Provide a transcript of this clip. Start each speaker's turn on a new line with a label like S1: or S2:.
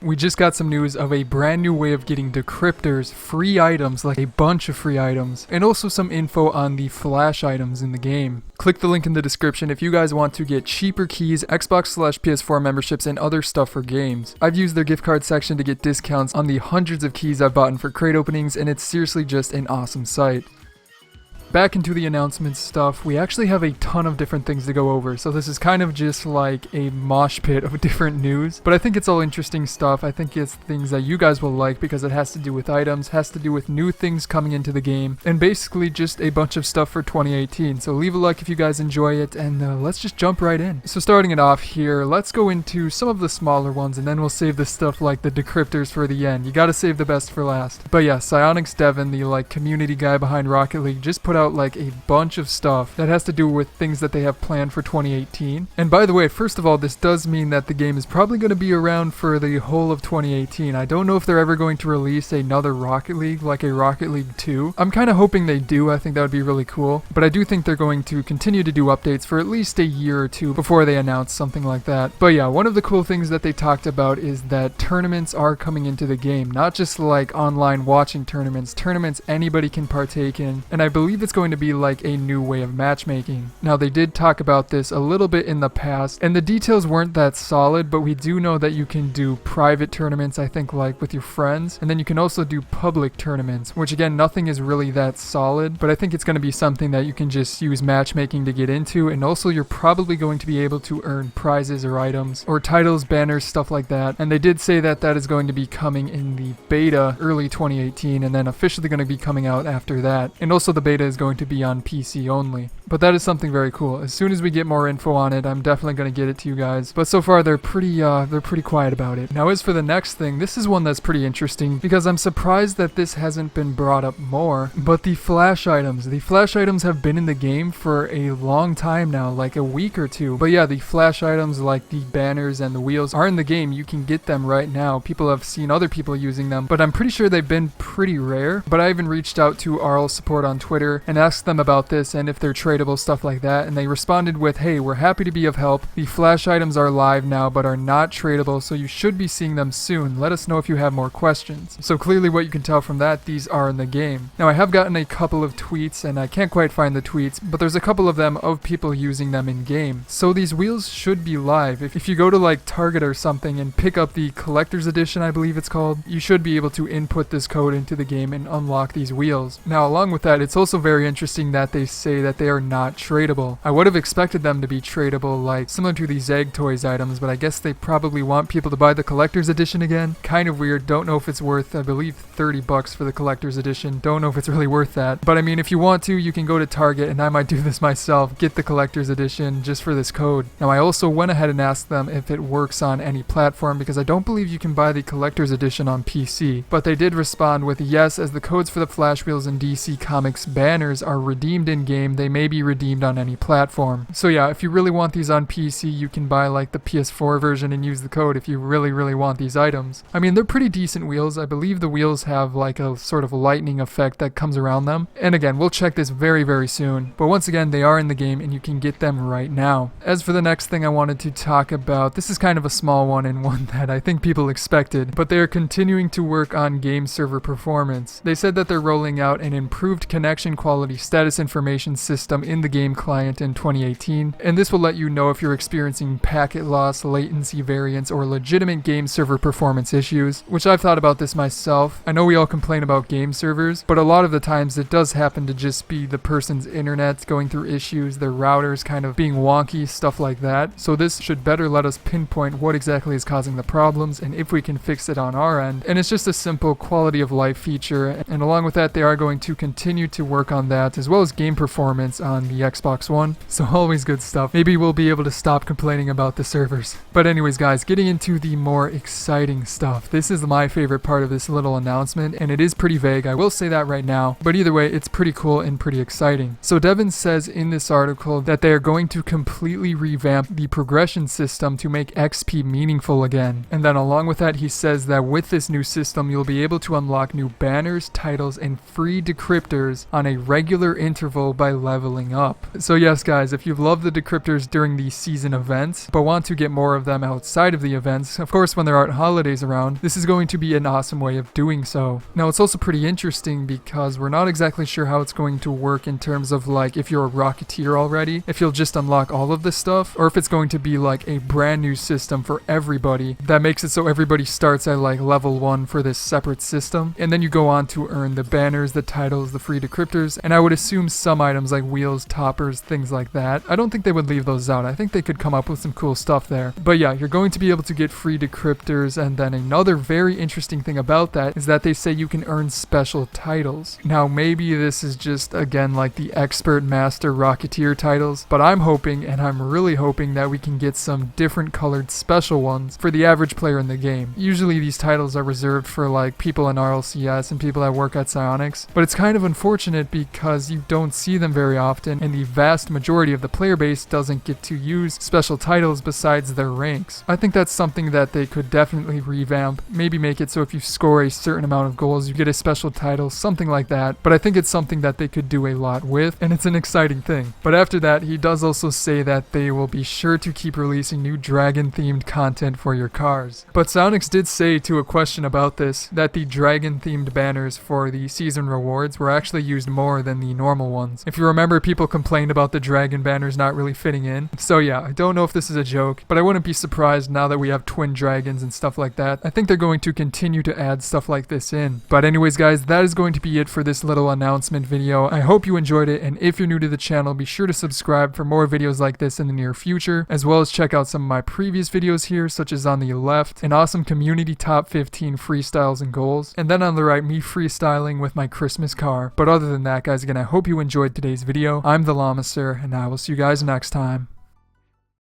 S1: We just got some news of a brand new way of getting decryptors, free items, like a bunch of free items, and also some info on the flash items in the game. Click the link in the description if you guys want to get cheaper keys, Xbox/PS4 memberships, and other stuff for games. I've used their gift card section to get discounts on the hundreds of keys I've bought for crate openings, and it's seriously just an awesome site. Back into the announcements stuff, we actually have a ton of different things to go over, so this is kind of just like a mosh pit of different news, but I think it's all interesting stuff. I think it's things that you guys will like because it has to do with items, has to do with new things coming into the game, and basically just a bunch of stuff for 2018. So leave a like if you guys enjoy it, and let's just jump right in. So starting it off here, let's go into some of the smaller ones, and then we'll save the stuff like the decryptors for the end. You gotta save the best for last. But yeah, Psionics Devin, the community guy behind Rocket League, just put out like a bunch of stuff that has to do with things that they have planned for 2018. And by the way, first of all, this does mean that the game is probably going to be around for the whole of 2018. I don't know if they're ever going to release another Rocket League, like a Rocket League 2. I'm kind of hoping they do. I think that would be really cool. But I do think they're going to continue to do updates for at least a year or two before they announce something like that. But yeah, one of the cool things that they talked about is that tournaments are coming into the game. Not just like online watching tournaments anybody can partake in. And I believe it's going to be like a new way of matchmaking. Now, they did talk about this a little bit in the past, and the details weren't that solid, but we do know that you can do private tournaments, I think, like with your friends, and then you can also do public tournaments, which again, nothing is really that solid, but I think it's going to be something that you can just use matchmaking to get into, and also you're probably going to be able to earn prizes or items or titles, banners, stuff like that. And they did say that that is going to be coming in the beta early 2018, and then officially going to be coming out after that. And also the beta is going to be on PC only. But that is something very cool. As soon as we get more info on it, I'm definitely going to get it to you guys. But so far, they're pretty quiet about it. Now, as for the next thing, this is one that's pretty interesting because I'm surprised that this hasn't been brought up more. But the flash items. The flash items have been in the game for a long time now, like a week or two. But yeah, the flash items like the banners and the wheels are in the game. You can get them right now. People have seen other people using them, but I'm pretty sure they've been pretty rare. But I even reached out to RL Support on Twitter and asked them about this and if they're tradable, stuff like that, and they responded with, "Hey, we're happy to be of help. The flash items are live now but are not tradable, so you should be seeing them soon. Let us know if you have more questions." So clearly what you can tell from that, these are in the game. Now, I have gotten a couple of tweets, and I can't quite find the tweets, but there's a couple of them of people using them in game. So these wheels should be live. If you go to like Target or something and pick up the collector's edition, I believe it's called, you should be able to input this code into the game and unlock these wheels. Now, along with that, it's also very interesting that they say that they are not tradable. I would have expected them to be tradable, like similar to these Egg Toys items, but I guess they probably want people to buy the collector's edition again. Kind of weird. Don't know if it's worth, I believe, $30 for the collector's edition. Don't know if it's really worth that. But I mean, if you want to, you can go to Target, and I might do this myself, get the collector's edition just for this code. Now, I also went ahead and asked them if it works on any platform, because I don't believe you can buy the collector's edition on PC. But they did respond with yes, as the codes for the Flash Wheels and DC Comics banners are redeemed in-game, they may be redeemed on any platform. So yeah, if you really want these on PC, you can buy like the PS4 version and use the code if you really want these items. I mean, they're pretty decent wheels. I believe the wheels have like a sort of lightning effect that comes around them. And again, we'll check this very soon. But once again, they are in the game and you can get them right now. As for the next thing I wanted to talk about, this is kind of a small one and one that I think people expected, but they are continuing to work on game server performance. They said that they're rolling out an improved connection quality status information system in the game client in 2018, and this will let you know if you're experiencing packet loss, latency variance, or legitimate game server performance issues, which I've thought about this myself. I know we all complain about game servers, but a lot of the times it does happen to just be the person's internet going through issues, their routers kind of being wonky, stuff like that. So this should better let us pinpoint what exactly is causing the problems and if we can fix it on our end. And it's just a simple quality of life feature, and along with that, they are going to continue to work on that, as well as game performance on the Xbox One. So always good stuff. Maybe we'll be able to stop complaining about the servers. But anyways, guys, getting into the more exciting stuff. This is my favorite part of this little announcement, and it is pretty vague, I will say that right now, but either way, it's pretty cool and pretty exciting. So Devin says in this article that they are going to completely revamp the progression system to make XP meaningful again. And then along with that, he says that with this new system, you'll be able to unlock new banners, titles, and free decryptors on a regular interval by leveling leveling up. So yes guys, if you've loved the decryptors during the season events, but want to get more of them outside of the events, of course when there aren't holidays around, this is going to be an awesome way of doing so. Now it's also pretty interesting because we're not exactly sure how it's going to work in terms of like if you're a Rocketeer already, if you'll just unlock all of this stuff, or if it's going to be like a brand new system for everybody that makes it so everybody starts at like level 1 for this separate system, and then you go on to earn the banners, the titles, the free decryptors, and I would assume some items like wheels, toppers, things like that. I don't think they would leave those out. I think they could come up with some cool stuff there. But yeah, you're going to be able to get free decryptors, and then another very interesting thing about that is that they say you can earn special titles. Now maybe this is just again like the expert master Rocketeer titles, but I'm hoping, and I'm really hoping, that we can get some different colored special ones for the average player in the game. Usually these titles are reserved for like people in RLCS and people that work at Psyonix, but it's kind of unfortunate because you don't see them very often, and the vast majority of the player base doesn't get to use special titles besides their ranks. I think that's something that they could definitely revamp, maybe make it so if you score a certain amount of goals you get a special title, something like that, but I think it's something that they could do a lot with, and it's an exciting thing. But after that, he does also say that they will be sure to keep releasing new dragon themed content for your cars. But Psyonix did say to a question about this that the dragon themed banners for the season rewards were actually used more than the normal ones. If you remember, people complained about the dragon banners not really fitting in. So yeah, I don't know if this is a joke, but I wouldn't be surprised now that we have twin dragons and stuff like that. I think they're going to continue to add stuff like this in. But anyways guys, that is going to be it for this little announcement video. I hope you enjoyed it, and if you're new to the channel, be sure to subscribe for more videos like this in the near future, as well as check out some of my previous videos here, such as on the left, an awesome community top 15 freestyles and goals, and then on the right, me freestyling with my Christmas car. But other than that guys, again, I hope you enjoyed today's video. I'm the Llama Sir, and I will see you guys next time.